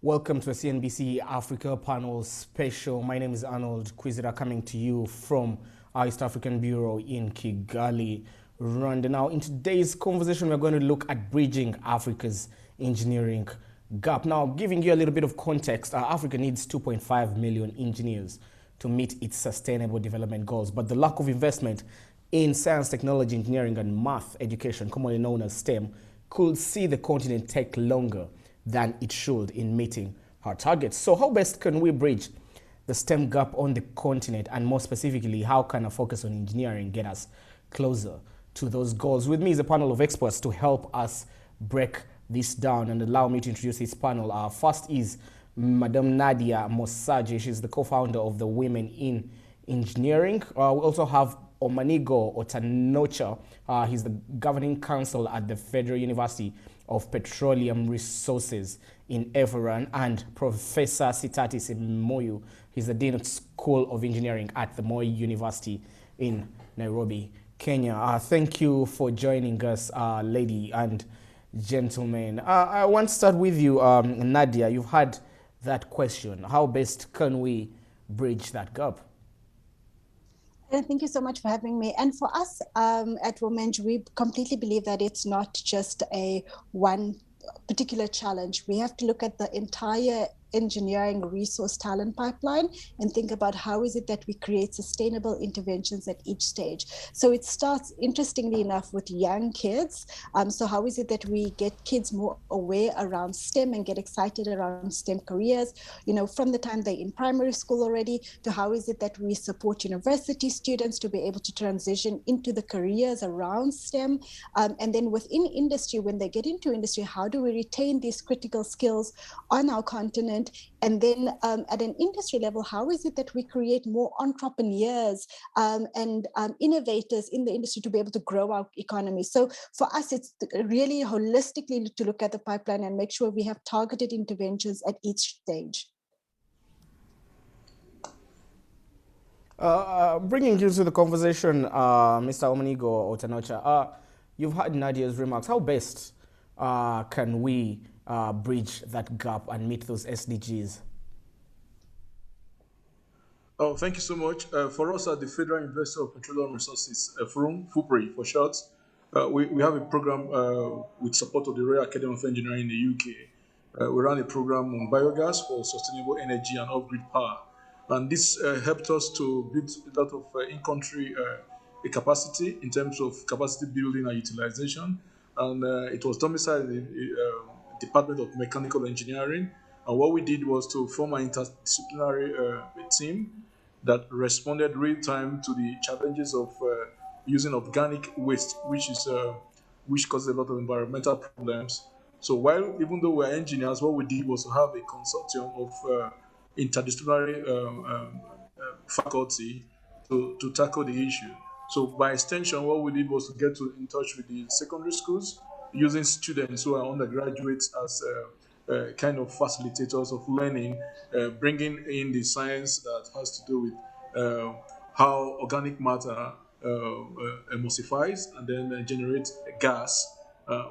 Welcome to a CNBC Africa panel special. My name is Arnold Kwizera, coming to you from our East African Bureau in Kigali, Rwanda. Now, in today's conversation, we're going to look at bridging Africa's engineering gap. Now, giving you a little bit of context, Africa needs 2.5 million engineers to meet its sustainable development goals, but the lack of investment in science, technology, engineering, and math education, commonly known as STEM, could see the continent take longer than it should in meeting our targets. So how best can we bridge the STEM gap on the continent, and more specifically, how can a focus on engineering get us closer to those goals? With me is a panel of experts to help us break this down, and allow me to introduce this panel. First is Madam Nadia Mosaje. She's the co-founder of the Women in Engineering. We also have Omanigo Otanocha. He's the governing council at the Federal University of Petroleum Resources in Everan, and Professor Sitati Simoyu. He's the Dean of School of Engineering at the Moi University in Nairobi, Kenya. Thank you for joining us, lady and gentlemen. I want to start with you, Nadia. You've had that question. How best can we bridge that gap? Thank you so much for having me. And for us at Women, we completely believe that it's not just a one particular challenge. We have to look at the entire engineering resource talent pipeline and think about how is it that we create sustainable interventions at each stage. So it starts, interestingly enough, with young kids. So how is it that we get kids more aware around STEM and get excited around STEM careers, from the time they're in primary school already, to how is it that we support university students to be able to transition into the careers around STEM. And then within industry, when they get into industry, how do we retain these critical skills on our continent? And then at an industry level, how is it that we create more entrepreneurs and innovators in the industry to be able to grow our economy? So for us, it's really holistically to look at the pipeline and make sure we have targeted interventions at each stage. Bringing you to the conversation, Mr. Omanigo Otanocha, you've heard Nadia's remarks. How best can we bridge that gap and meet those SDGs? Oh, thank you so much. For us at the Federal University of Petroleum Resources, FUPRI for short, we have a program with support of the Royal Academy of Engineering in the UK. We run a program on biogas for sustainable energy and off-grid power. And this helped us to build a lot of in-country capacity in terms of capacity building and utilization. And it was domiciled in the Department of Mechanical Engineering. And what we did was to form an interdisciplinary team that responded real time to the challenges of using organic waste, which causes a lot of environmental problems. So even though we're engineers, what we did was to have a consortium of interdisciplinary faculty to tackle the issue. So by extension, what we did was to get in touch with the secondary schools, using students who are undergraduates as kind of facilitators of learning, bringing in the science that has to do with how organic matter emulsifies and then generates a gas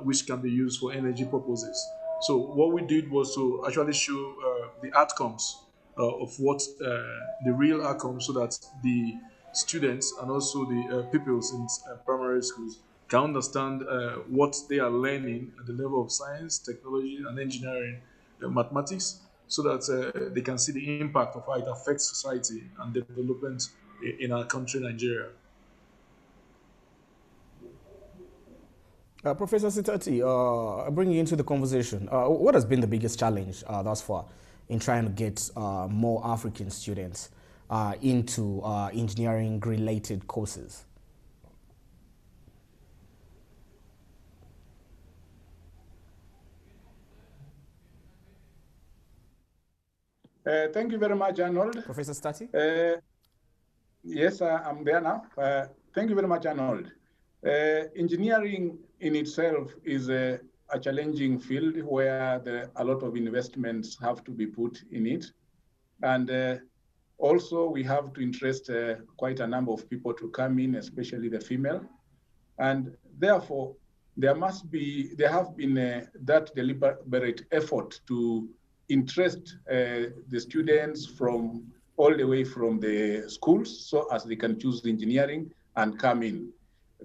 which can be used for energy purposes. So what we did was to actually show the outcomes of what the real outcomes, so that the students and also the pupils in primary schools can understand what they are learning at the level of science, technology, and engineering, mathematics, so that they can see the impact of how it affects society and development in our country, Nigeria. Professor Sitati, bringing you into the conversation, what has been the biggest challenge thus far in trying to get more African students into engineering-related courses? Thank you very much, Arnold. Professor Stati? Yes, I'm there now. Thank you very much, Arnold. Engineering in itself is a challenging field where a lot of investments have to be put in it. And also we have to interest quite a number of people to come in, especially the female. And therefore, there have been that deliberate effort to interest the students from all the way from the schools so as they can choose engineering and come in.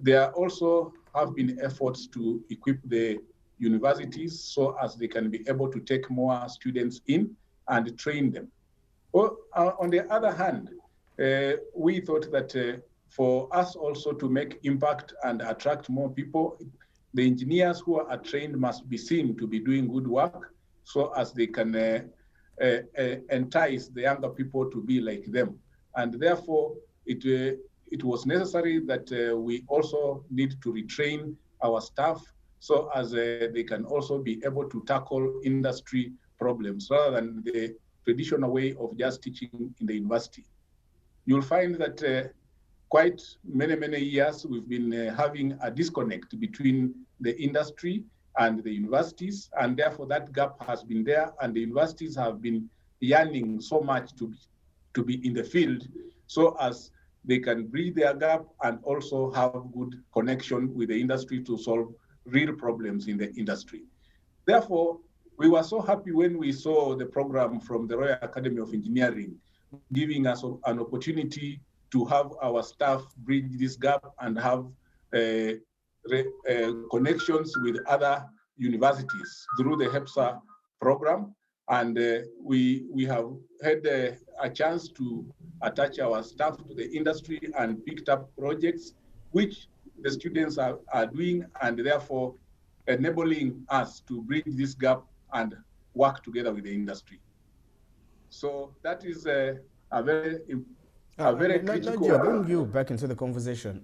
There also have been efforts to equip the universities so as they can be able to take more students in and train them. Well, on the other hand, we thought that for us also to make impact and attract more people, the engineers who are trained must be seen to be doing good work so as they can entice the younger people to be like them. And therefore, it was necessary that we also need to retrain our staff so as they can also be able to tackle industry problems rather than the traditional way of just teaching in the university. You'll find that quite many years we've been having a disconnect between the industry and the universities, and therefore that gap has been there, and the universities have been yearning so much to be in the field so as they can bridge their gap and also have good connection with the industry to solve real problems in the industry. Therefore, we were so happy when we saw the program from the Royal Academy of Engineering giving us an opportunity to have our staff bridge this gap and have connections with other universities through the HEPSA program. And we have had a chance to attach our staff to the industry and picked up projects which the students are doing, and therefore enabling us to bridge this gap and work together with the industry. So that is a very critical. Nadia, bring you back into the conversation.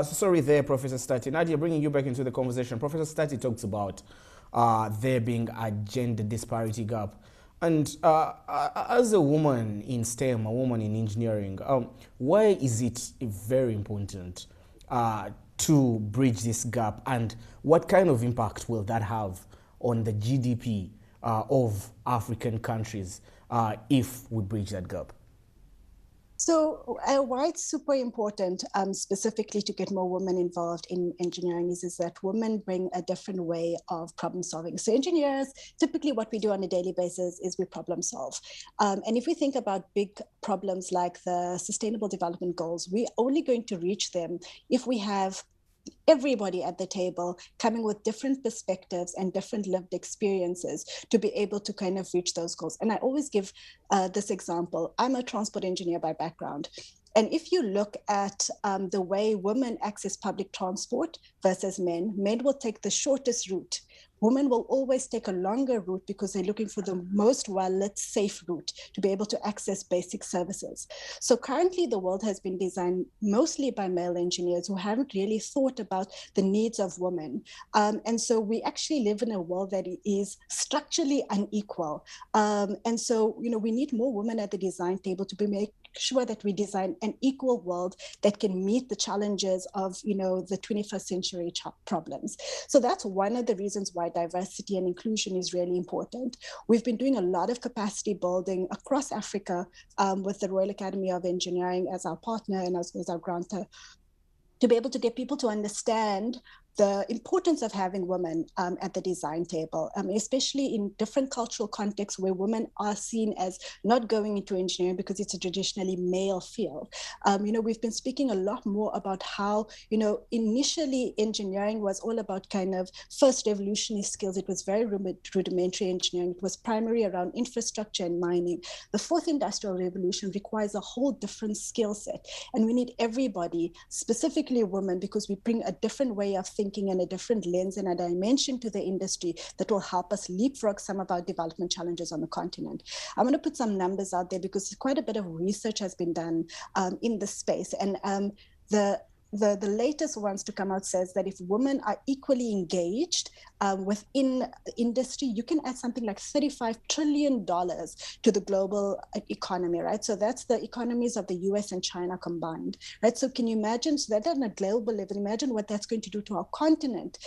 Sorry there, Professor Stati. Nadia, bringing you back into the conversation. Professor Stati talks about there being a gender disparity gap. And as a woman in STEM, a woman in engineering, why is it very important to bridge this gap, and what kind of impact will that have on the GDP of African countries if we bridge that gap? So why it's super important specifically to get more women involved in engineering is that women bring a different way of problem solving. So engineers, typically what we do on a daily basis is we problem solve. And if we think about big problems like the Sustainable Development Goals, we're only going to reach them if we have everybody at the table coming with different perspectives and different lived experiences to be able to kind of reach those goals. And I always give this example. I'm a transport engineer by background. And if you look at the way women access public transport versus men will take the shortest route. Women will always take a longer route because they're looking for the most well-lit, safe route to be able to access basic services. So currently the world has been designed mostly by male engineers who haven't really thought about the needs of women. And so we actually live in a world that is structurally unequal. And so, we need more women at the design table to make sure that we design an equal world that can meet the challenges of, the 21st century problems. So that's one of the reasons why diversity and inclusion is really important. We've been doing a lot of capacity building across Africa with the Royal Academy of Engineering as our partner and as our grantor, to be able to get people to understand the importance of having women at the design table, especially in different cultural contexts where women are seen as not going into engineering because it's a traditionally male field. We've been speaking a lot more about how, initially engineering was all about kind of first revolutionary skills. It was very rudimentary engineering. It was primarily around infrastructure and mining. The fourth industrial revolution requires a whole different skill set. And we need everybody, specifically women, because we bring a different way of thinking and a different lens and a dimension to the industry that will help us leapfrog some of our development challenges on the continent. I'm going to put some numbers out there because quite a bit of research has been done in this space. And the latest ones to come out says that if women are equally engaged within the industry, you can add something like $35 trillion to the global economy, right? So that's the economies of the US and China combined, right? So can you imagine, so that on a global level, imagine what that's going to do to our continent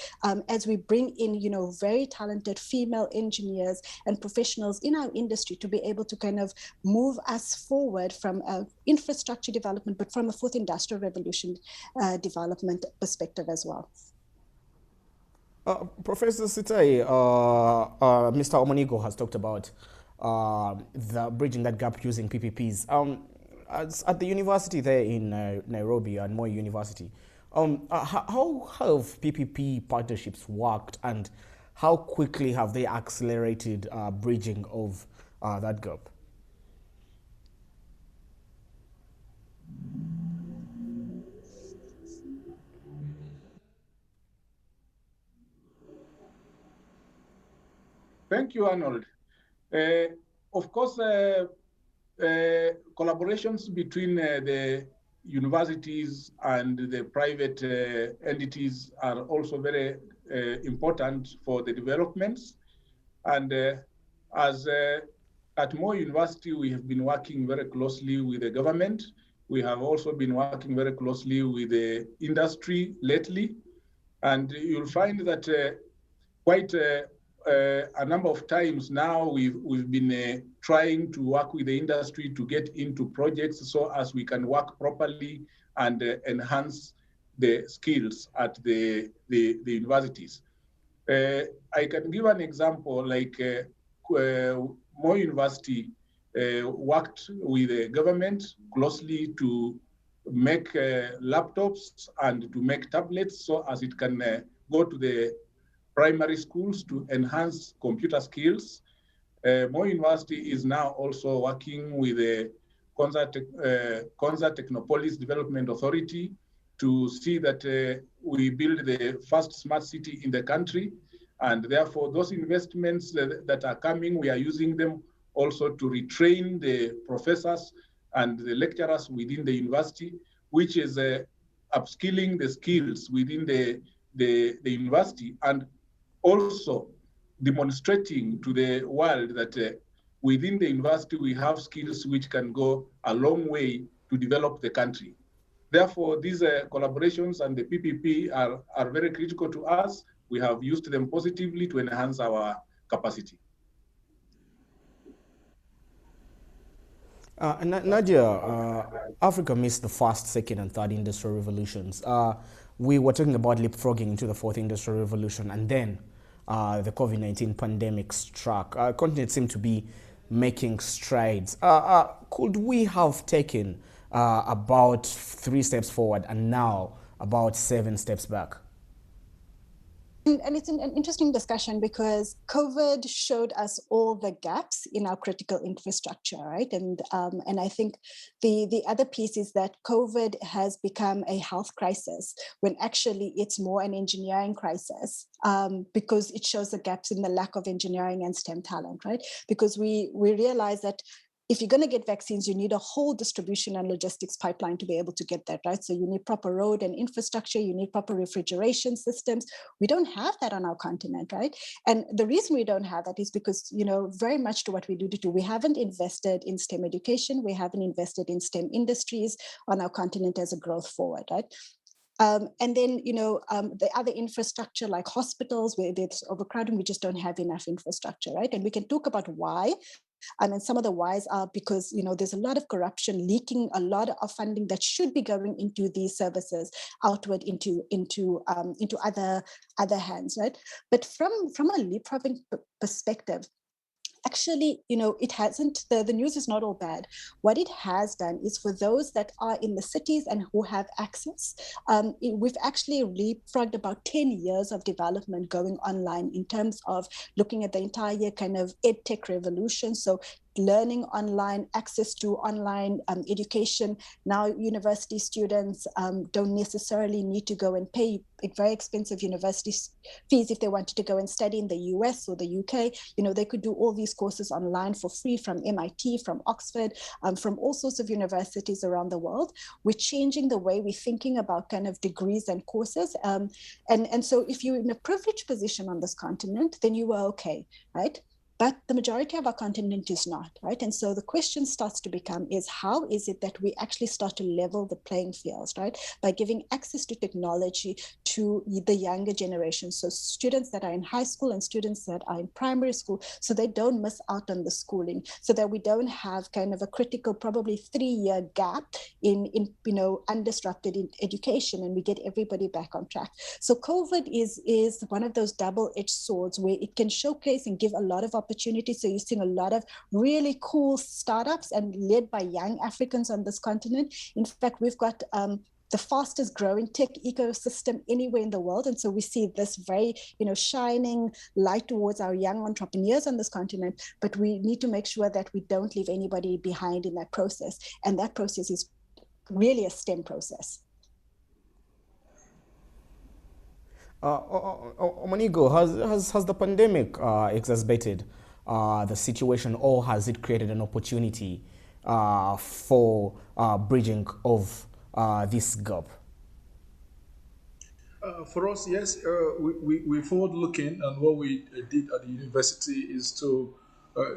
as we bring in, very talented female engineers and professionals in our industry to be able to kind of move us forward from infrastructure development, but from a fourth industrial revolution development perspective as well. Professor Sitai, Mr. Omonigo has talked about the bridging that gap using PPPs. At the university there in Nairobi and Moi University, how have PPP partnerships worked, and how quickly have they accelerated bridging of that gap? Thank you, Arnold. Of course, collaborations between the universities and the private entities are also very important for the developments. And as at Moi University, we have been working very closely with the government. We have also been working very closely with the industry lately. And you'll find that quite a number of times now we've been trying to work with the industry to get into projects so as we can work properly and enhance the skills at the universities. I can give an example, like Moi University worked with the government closely to make laptops and to make tablets so as it can go to the primary schools to enhance computer skills. Moi University is now also working with the Konza Technopolis Development Authority to see that we build the first smart city in the country. And therefore, those investments that are coming, we are using them also to retrain the professors and the lecturers within the university, which is upskilling the skills within the university, and also demonstrating to the world that within the university we have skills which can go a long way to develop the country. Therefore, these collaborations and the PPP are very critical to us. We have used them positively to enhance our capacity. Nadia, Africa missed the first, second, and third industrial revolutions. We were talking about leapfrogging into the fourth industrial revolution, and then the COVID-19 pandemic struck. Our continent seemed to be making strides. Could we have taken about 3 steps forward and now about 7 steps back? And it's an interesting discussion because COVID showed us all the gaps in our critical infrastructure, right? And I think the other piece is that COVID has become a health crisis when actually it's more an engineering crisis because it shows the gaps in the lack of engineering and STEM talent, right? Because we realize that if you're going to get vaccines, you need a whole distribution and logistics pipeline to be able to get that, right? So you need proper road and infrastructure, you need proper refrigeration systems. We don't have that on our continent, right? And the reason we don't have that is because, you know, very much to what we do, we haven't invested in STEM education, we haven't invested in STEM industries on our continent as a growth forward, right? And then, you know, the other infrastructure like hospitals, where there's overcrowding, we just don't have enough infrastructure, right? And we can talk about why. And some of the whys are because, you know, there's a lot of corruption leaking a lot of funding that should be going into these services outward into other hands, right? But from a leapfrogging perspective, actually, you know, it hasn't, the news is not all bad. What it has done is for those that are in the cities and who have access, we've actually leapfrogged about 10 years of development going online in terms of looking at the entire kind of EdTech revolution. So learning online, access to online education. Now university students don't necessarily need to go and pay very expensive university fees if they wanted to go and study in the US or the UK. You know, they could do all these courses online for free from MIT, from Oxford, from all sorts of universities around the world. We're changing the way we're thinking about kind of degrees and courses. And so if you're in a privileged position on this continent, then you are okay, right? but the majority of our continent is not, right? And so the question starts to become is how is it that we actually start to level the playing fields, right? By giving access to technology to the younger generation. So students that are in high school and students that are in primary school, so they don't miss out on the schooling, so that we don't have kind of a critical, probably 3-year gap in undisrupted in education, and we get everybody back on track. So COVID is one of those double-edged swords where it can showcase and give a lot of opportunity. So you're seeing a lot of really cool startups and led by young Africans on this continent. In fact, we've got the fastest growing tech ecosystem anywhere in the world. And so we see this very, shining light towards our young entrepreneurs on this continent, but we need to make sure that we don't leave anybody behind in that process. And that process is really a STEM process. Omonigo, has the pandemic exacerbated the situation, or has it created an opportunity for bridging of this gap? For us, yes, we're forward looking, and what we did at the university is to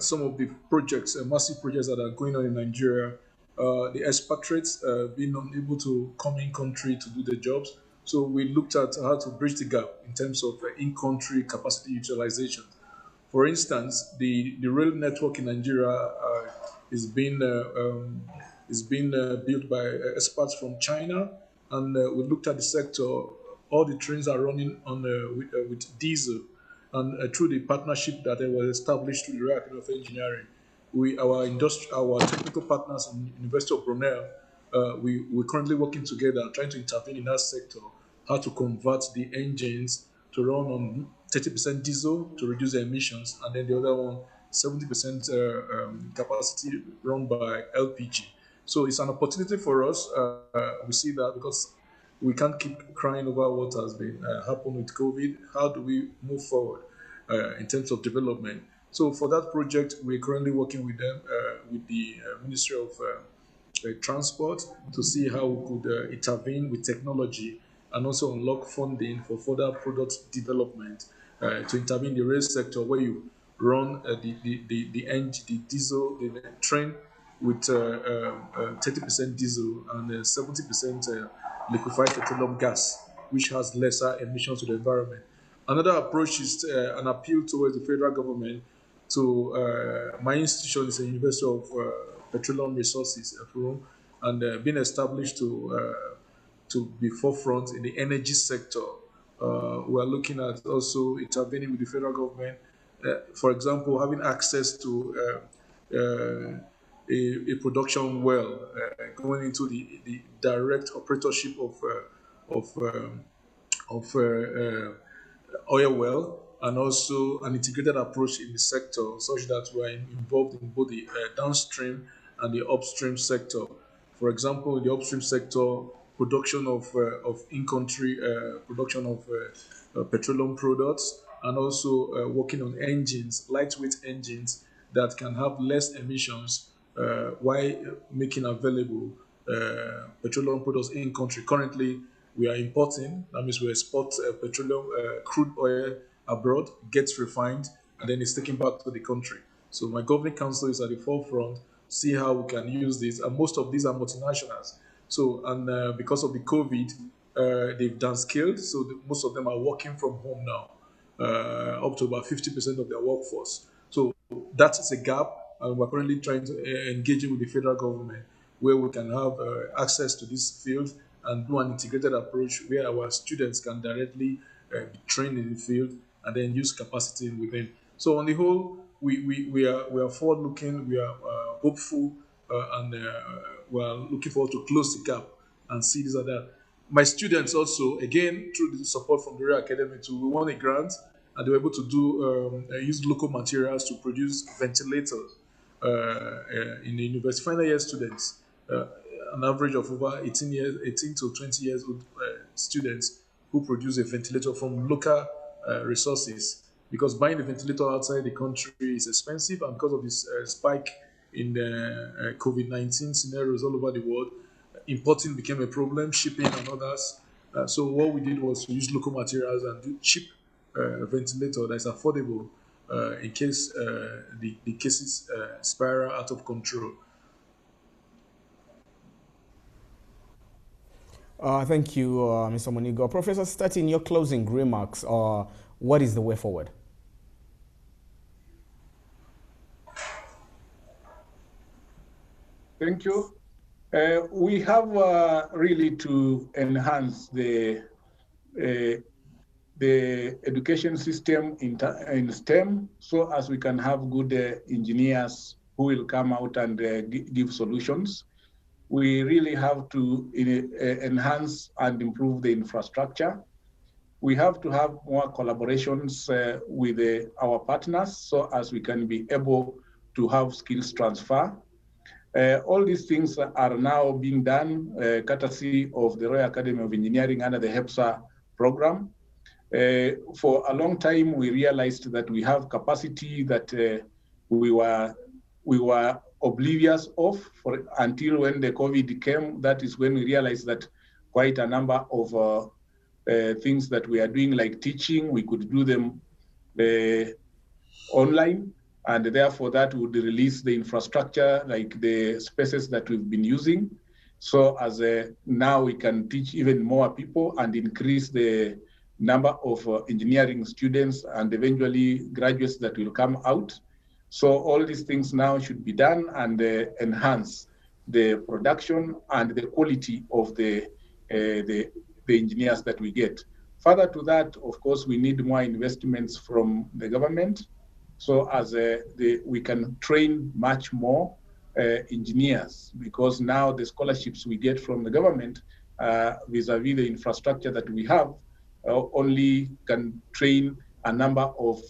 some of the projects, massive projects that are going on in Nigeria, the expatriates being unable to come in country to do their jobs. So we looked at how to bridge the gap in terms of in-country capacity utilization. For instance, the rail network in Nigeria is being built by experts from China, and we looked at the sector. All the trains are running on with diesel, and through the partnership that was established through the Royal Academy of Engineering, our technical partners in University of Brunel, we're currently working together trying to intervene in that sector, how to convert the engines to run on 30% diesel to reduce the emissions, and then the other one 70% capacity run by LPG. So it's an opportunity for us. We see that because we can't keep crying over what has been happened with COVID. How do we move forward in terms of development? So for that project, we're currently working with them, with the Ministry of Transport, to see how we could intervene with technology and also unlock funding for further product development to intervene in the rail sector, where you run the engine, the diesel, the train with 30% diesel and 70% liquefied petroleum gas, which has lesser emissions to the environment. Another approach is an appeal towards the federal government to my institution is the University of Petroleum Resources, and being established to be forefront in the energy sector. We are looking at also intervening with the federal government. For example, having access to a production well, going into the direct operatorship of oil well, and also an integrated approach in the sector, such that we are involved in both the downstream and the upstream sector. For example, in the upstream sector, production of in-country production of petroleum products, and also working on engines, lightweight engines that can have less emissions while making available petroleum products in country. Currently, we are importing. That means we export petroleum crude oil abroad, gets refined, and then it's taken back to the country. So my governing council is at the forefront, see how we can use this, and most of these are multinationals. So, and because of the COVID, they've downscaled, so most of them are working from home now, up to about 50% of their workforce. So that is a gap, and we're currently trying to engage with the federal government, where we can have access to this field and do an integrated approach where our students can directly be trained in the field and then use capacity within. So on the whole, we are forward looking, we are hopeful, and we are looking forward to close the gap and see this or that. My students also, again, through the support from the Royal Academy, we won a grant, and they were able to do use local materials to produce ventilators in the university. Final year students, an average of over 18 to 20 years old students who produce a ventilator from local resources, because buying a ventilator outside the country is expensive, and because of this spike in COVID-19 scenarios all over the world, importing became a problem, shipping and others. So what we did was to use local materials and do cheap ventilator that's affordable in case the cases spiral out of control. Thank you, Mr. Monigo. Professor, starting your closing remarks, what is the way forward? Thank you. We have really to enhance the education system in STEM so as we can have good engineers who will come out and give solutions. We really have to enhance and improve the infrastructure. We have to have more collaborations with our partners so as we can be able to have skills transfer. All these things are now being done courtesy of the Royal Academy of Engineering under the HEPSA program. For a long time, we realized that we have capacity that we were oblivious of until when the COVID came. That is when we realized that quite a number of things that we are doing, like teaching, we could do them online, and therefore that would release the infrastructure, like the spaces that we've been using. So as now we can teach even more people and increase the number of engineering students and eventually graduates that will come out. So all these things now should be done and enhance the production and the quality of the engineers that we get. Further to that, of course, we need more investments from the government so as we can train much more engineers, because now the scholarships we get from the government vis-a-vis the infrastructure that we have only can train a number of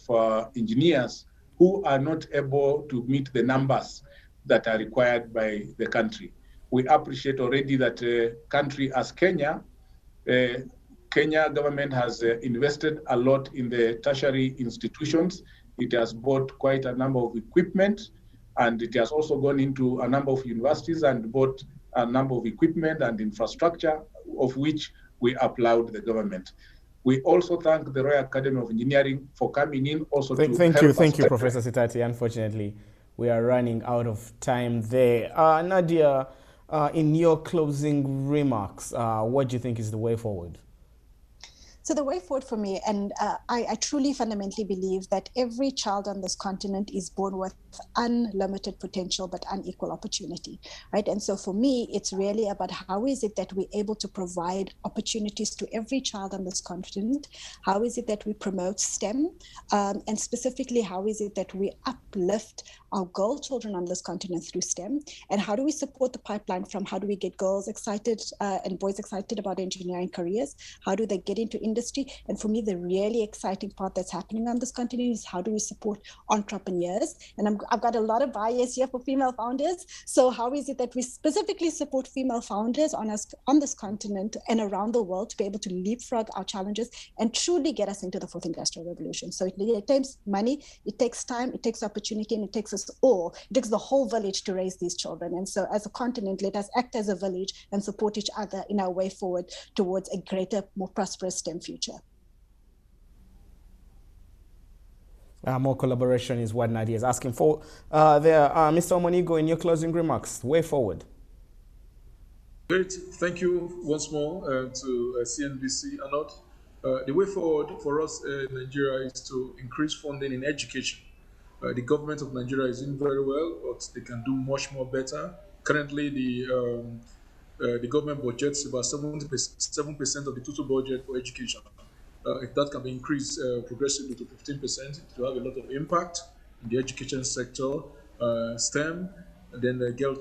engineers who are not able to meet the numbers that are required by the country. We appreciate already that country as Kenya, Kenya government has invested a lot in the tertiary institutions. It has bought quite a number of equipment, and it has also gone into a number of universities and bought a number of equipment and infrastructure, of which we applaud the government. We also thank the Royal Academy of Engineering for coming in also to help us. Thank you, Professor Sitati. Unfortunately, we are running out of time there. Nadia, in your closing remarks, what do you think is the way forward? So the way forward for me, and I truly fundamentally believe that every child on this continent is born with unlimited potential but unequal opportunity, right? And so for me, it's really about how is it that we're able to provide opportunities to every child on this continent? How is it that we promote STEM? And specifically, how is it that we uplift our girl children on this continent through STEM? And how do we support the pipeline from how do we get girls excited and boys excited about engineering careers? How do they get into industry? And for me, the really exciting part that's happening on this continent is how do we support entrepreneurs? And I've got a lot of bias here for female founders. So how is it that we specifically support female founders on this continent and around the world to be able to leapfrog our challenges and truly get us into the fourth industrial revolution? So it takes money, it takes time, it takes opportunity, and it takes us all. It takes the whole village to raise these children. And so as a continent, let us act as a village and support each other in our way forward towards a greater, more prosperous STEM future. More collaboration is what Nadia is asking for. Mr. Omonigo, in your closing remarks, way forward. Great. Thank you once more to CNBC. Arnold. The way forward for us in Nigeria is to increase funding in education. The government of Nigeria is doing very well, but they can do much more better. Currently, the government budgets about 7% of the total budget for education. If that can be increased progressively to 15%, it will have a lot of impact in the education sector, STEM, and then the girl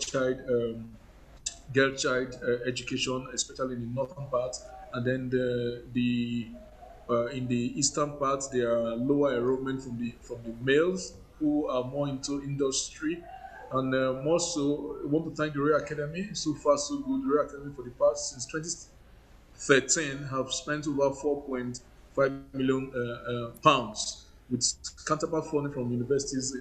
child education, especially in the northern part, and then in the eastern part, there are lower enrollment from the males who are more into industry. And more so, I want to thank the Royal Academy. So far, so good. The Royal Academy for the past, since 2013, have spent over 4.5 million pounds with counterpart funding from universities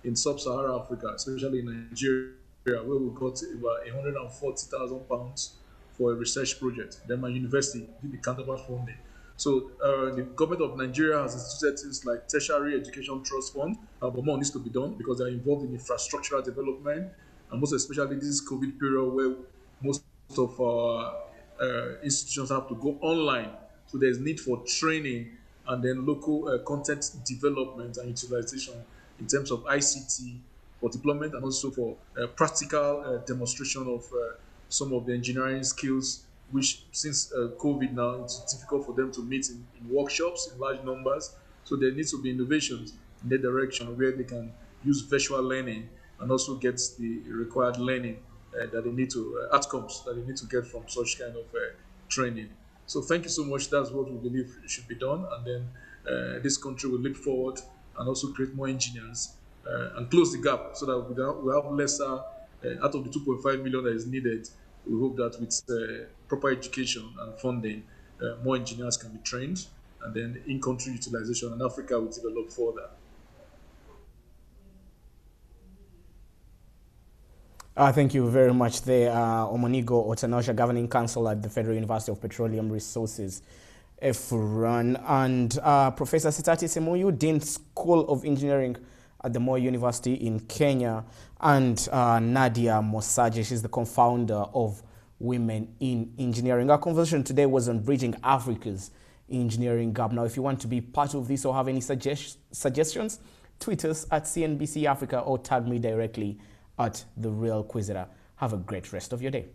in sub-Saharan Africa, especially in Nigeria, where we got about 140,000 pounds for a research project. Then my university did the counterpart funding. So the government of Nigeria has instituted things like tertiary education trust fund, but more needs to be done because they are involved in infrastructural development, and most especially this COVID period where most of our institutions have to go online. So there's need for training and then local content development and utilization in terms of ICT for deployment and also for practical demonstration of some of the engineering skills, which since COVID now, it's difficult for them to meet in workshops in large numbers. So there needs to be innovations in that direction where they can use virtual learning and also get the required learning that they need to, outcomes that they need to get from such kind of training. So thank you so much. That's what we believe should be done. And then this country will leap forward and also create more engineers and close the gap so that we have lesser, out of the 2.5 million that is needed. We hope that with proper education and funding, more engineers can be trained, and then in-country utilization, and Africa will develop further. Thank you very much there, Omonigo Otanosha, Governing Council at the Federal University of Petroleum Resources, FRAN, and Professor Sitati Semuyu, Dean School of Engineering at the Moi University in Kenya, and Nadia Mosaje, she's the co-founder of Women in Engineering. Our conversation today was on bridging Africa's engineering gap. Now, if you want to be part of this or have any suggestions, tweet us at CNBC Africa or tag me directly at The Real Quizzer. Have a great rest of your day.